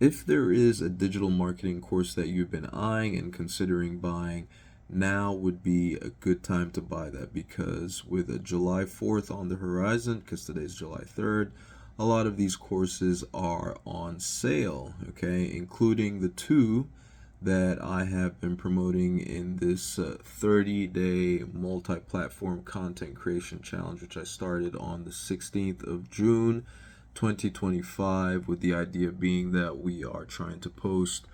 If there is a digital marketing course that you've been eyeing and considering buying, now would be a good time to buy that, because with a July 4th on the horizon, because today's July 3rd, a lot of these courses are on sale, okay, including the two that I have been promoting in this 30-day multi-platform content creation challenge, which I started on the 16th of June 2025, with the idea being that we are trying to post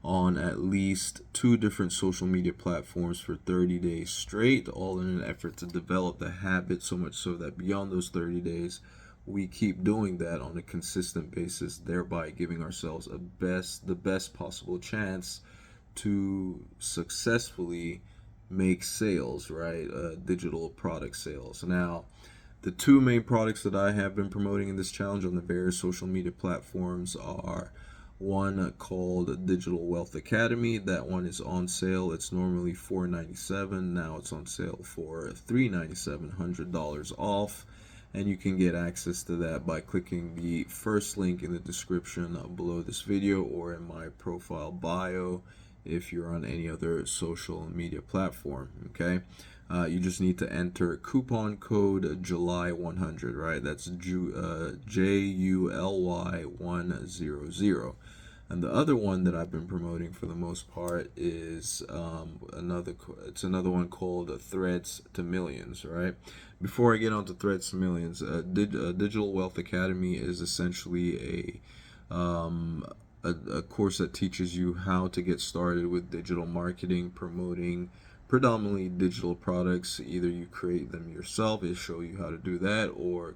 on at least 2 different social media platforms for 30 days straight, all in an effort to develop the habit, so much so that beyond those 30 days we keep doing that on a consistent basis, thereby giving ourselves the best possible chance to successfully make sales, right? Digital product sales. Now, the 2 main products that I have been promoting in this challenge on the various social media platforms are one called Digital Wealth Academy. That one is on sale. It's normally $4.97. Now it's on sale for $3.97, $100 off. And you can get access to that by clicking the first link in the description below this video, or in my profile bio if you're on any other social media platform. Okay, you just need to enter coupon code July 100, right? That's JULY 100. And the other one that I've been promoting for the most part is another one called Threads to Millions, right? Before I get on to Threads to Millions, Digital Wealth Academy is essentially a course that teaches you how to get started with digital marketing, promoting predominantly digital products. Either you create them yourself, they show you how to do that, or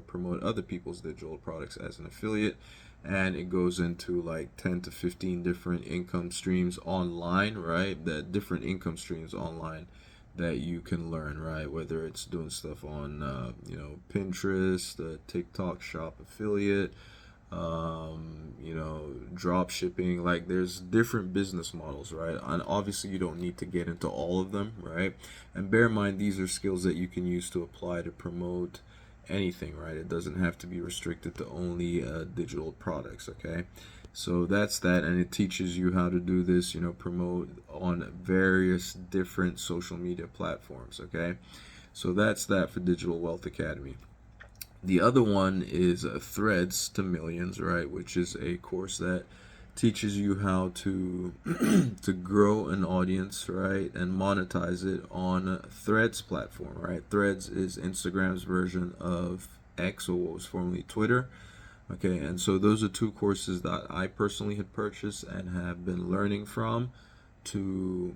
promote other people's digital products as an affiliate. And it goes into like 10 to 15 different income streams online, right? That different income streams online that you can learn, right? Whether it's doing stuff on Pinterest, TikTok Shop affiliate, drop shipping. Like, there's different business models, right? And obviously you don't need to get into all of them, right? And bear in mind, these are skills that you can use to apply to promote anything, right? It doesn't have to be restricted to only digital products. Okay, so that's that, and it teaches you how to do this, promote on various different social media platforms. Okay, so that's that for Digital Wealth Academy. The other one is Threads to Millions, right, which is a course that teaches you how to to grow an audience, right, and monetize it on Threads platform, right? Threads is Instagram's version of X, or what was formerly Twitter. Okay, and so those are 2 courses that I personally had purchased and have been learning from to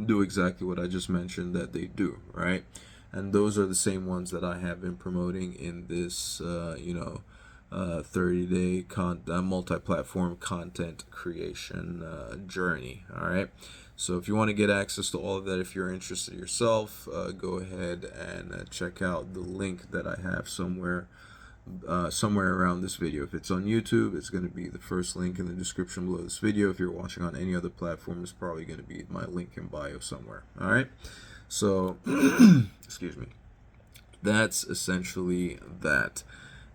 do exactly what I just mentioned that they do, right? And those are the same ones that I have been promoting in this 30-day multi-platform content creation journey. All right, so if you want to get access to all of that, if you're interested yourself, go ahead and check out the link that I have somewhere around this video. If it's on YouTube, it's going to be the first link in the description below this video. If you're watching on any other platform, it's probably going to be my link in bio somewhere. All right, so excuse me, that's essentially that.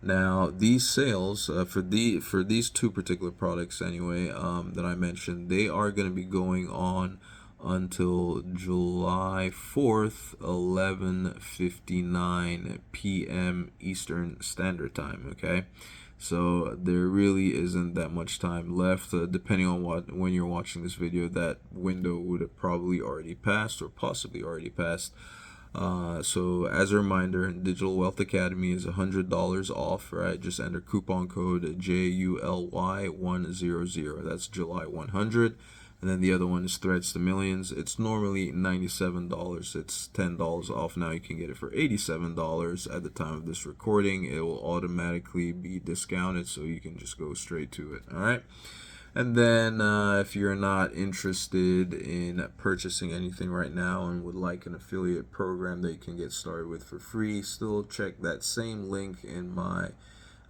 Now, these sales for these 2 particular products anyway, that I mentioned, they are going to be going on until July 4th, 11:59 p.m. Eastern Standard Time. Okay, so there really isn't that much time left. Depending on when you're watching this video, that window would have probably already passed, or possibly already passed. So as a reminder, Digital Wealth Academy is $100 off, right? Just enter coupon code JULY 100. That's July 100. And then the other one is Threads to Millions. It's normally $97. It's $10 off now. You can get it for $87 at the time of this recording. It will automatically be discounted, so you can just go straight to it. All right. And then if you're not interested in purchasing anything right now and would like an affiliate program that you can get started with for free, still check that same link in my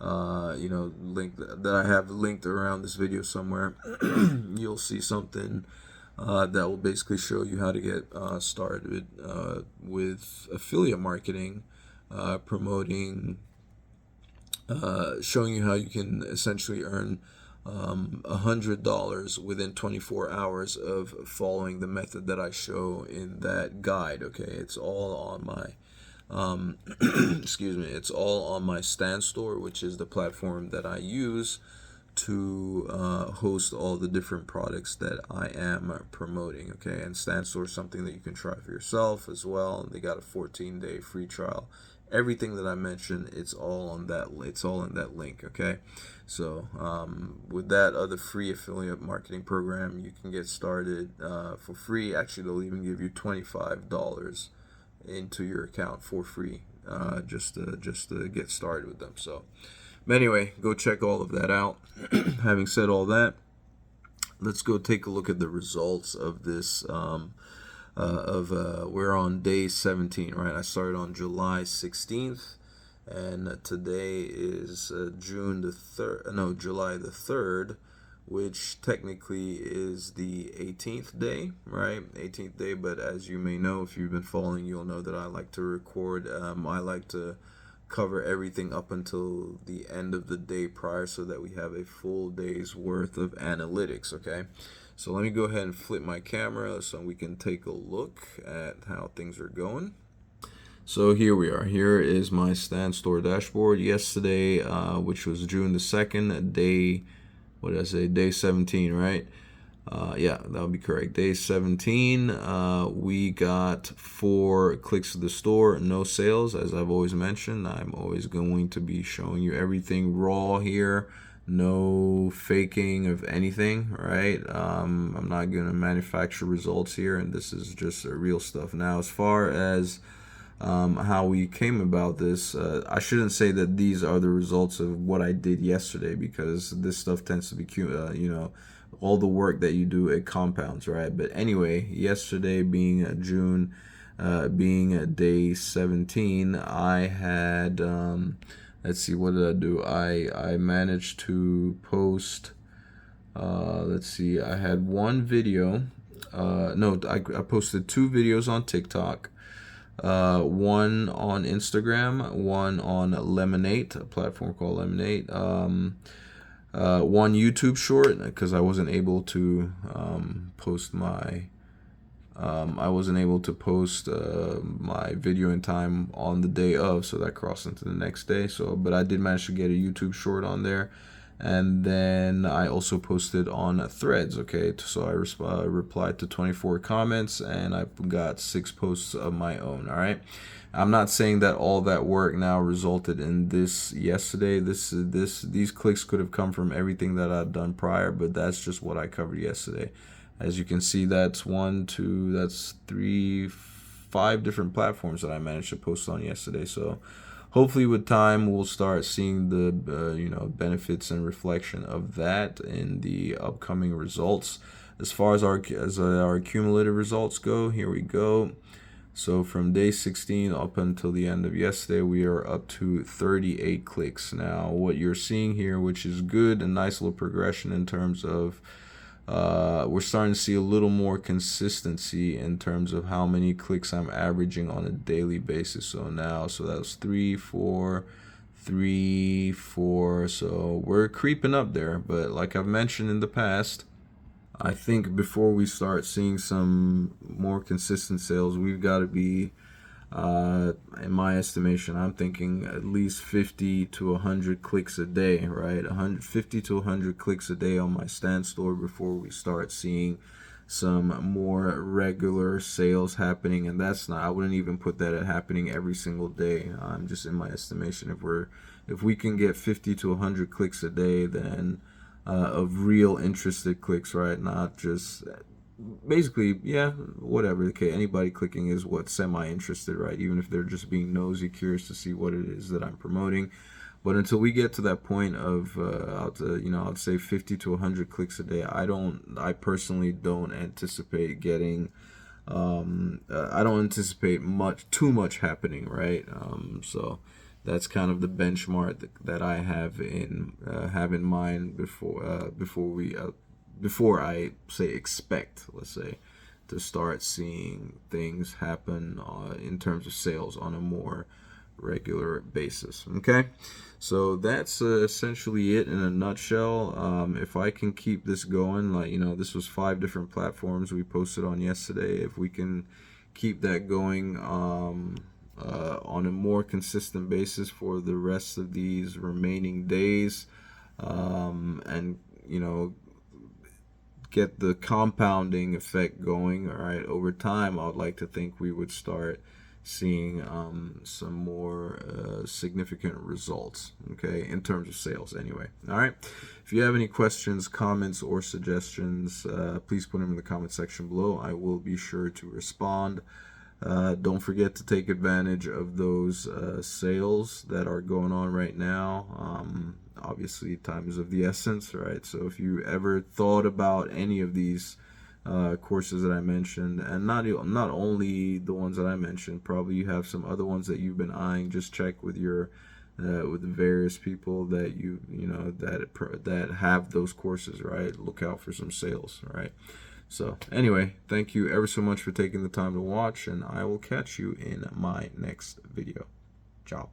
link that I have linked around this video somewhere. You'll see something that will basically show you how to get started with affiliate marketing, promoting, showing you how you can essentially earn $100 within 24 hours of following the method that I show in that guide. Okay, it's all on my excuse me, it's all on my Stand Store, which is the platform that I use to host all the different products that I am promoting. Okay, and Stand Store is something that you can try for yourself as well. They got a 14-day free trial. Everything that I mentioned, it's all on that. It's all in that link. Okay, so with that other free affiliate marketing program, you can get started for free. Actually, they'll even give you $25 into your account for free, just to get started with them. So anyway, go check all of that out. Having said all that, let's go take a look at the results of this. We're on day 17, right? I started on July 16th, and today is June the 3rd. No, July the 3rd, which technically is the 18th day, right? 18th day. But as you may know, if you've been following, you'll know that I like to record. I like to cover everything up until the end of the day prior, so that we have a full day's worth of analytics. Okay, so let me go ahead and flip my camera so we can take a look at how things are going. So here we are. Here is my Stand Store dashboard yesterday, which was June the 2nd, day, what did I say, day 17, right? Yeah, that would be correct. Day 17, we got 4 clicks to the store, no sales. As I've always mentioned, I'm always going to be showing you everything raw here, no faking of anything, right? I'm not going to manufacture results here, and this is just real stuff. Now, as far as how we came about this, I shouldn't say that these are the results of what I did yesterday, because this stuff tends to be, all the work that you do, it compounds, right? But anyway, yesterday being June, being day 17, I had, let's see, what did I do? I managed to post, let's see, I had one video, no, I posted 2 videos on TikTok, one on Instagram, one on Lemonade, a platform called Lemonade, one YouTube short, because I wasn't able to post my my video in time on the day of, so that crossed into the next day. So, but I did manage to get a YouTube short on there, and then I also posted on Threads. Okay, so I replied to 24 comments, and I got 6 posts of my own. All right. I'm not saying that all that work now resulted in this yesterday. These clicks could have come from everything that I've done prior, but that's just what I covered yesterday. As you can see, that's 1, 2, that's 3, 5 different platforms that I managed to post on yesterday. So hopefully with time we'll start seeing the benefits and reflection of that in the upcoming results. As far as our cumulative results go, here we go. So from day 16 up until the end of yesterday, we are up to 38 clicks. Now, what you're seeing here, which is good, a nice little progression in terms of we're starting to see a little more consistency in terms of how many clicks I'm averaging on a daily basis. So that was 3, 4, 3, 4. So we're creeping up there. But like I've mentioned in the past, I think before we start seeing some more consistent sales, we've got to be, in my estimation, I'm thinking at least 50 to 100 clicks a day, right? 150 to 100 clicks a day on my Stand Store before we start seeing some more regular sales happening. And that's not, I wouldn't even put that at happening every single day. Just in my estimation, if we can get 50 to 100 clicks a day, then of real interested clicks, right? Not just basically, yeah, whatever. Okay, anybody clicking is what, semi-interested, right? Even if they're just being nosy, curious to see what it is that I'm promoting. But until we get to that point of, I'd say 50 to 100 clicks a day, I personally don't anticipate getting, I don't anticipate too much happening, right? So that's kind of the benchmark that I have in mind before I say expect, let's say, to start seeing things happen in terms of sales on a more regular basis. Okay, so that's essentially it in a nutshell. If I can keep this going, like, this was 5 different platforms we posted on yesterday. If we can keep that going on a more consistent basis for the rest of these remaining days, and get the compounding effect going, all right, over time, I would like to think we would start seeing some more significant results, okay, in terms of sales anyway. All right, if you have any questions, comments, or suggestions, please put them in the comment section below. I will be sure to respond. Don't forget to take advantage of those sales that are going on right now. Obviously, time is of the essence, right? So if you ever thought about any of these courses that I mentioned, and not only the ones that I mentioned, probably you have some other ones that you've been eyeing, just check with your with the various people that that have those courses, right? Look out for some sales, right? So anyway, thank you ever so much for taking the time to watch, and I will catch you in my next video. Ciao.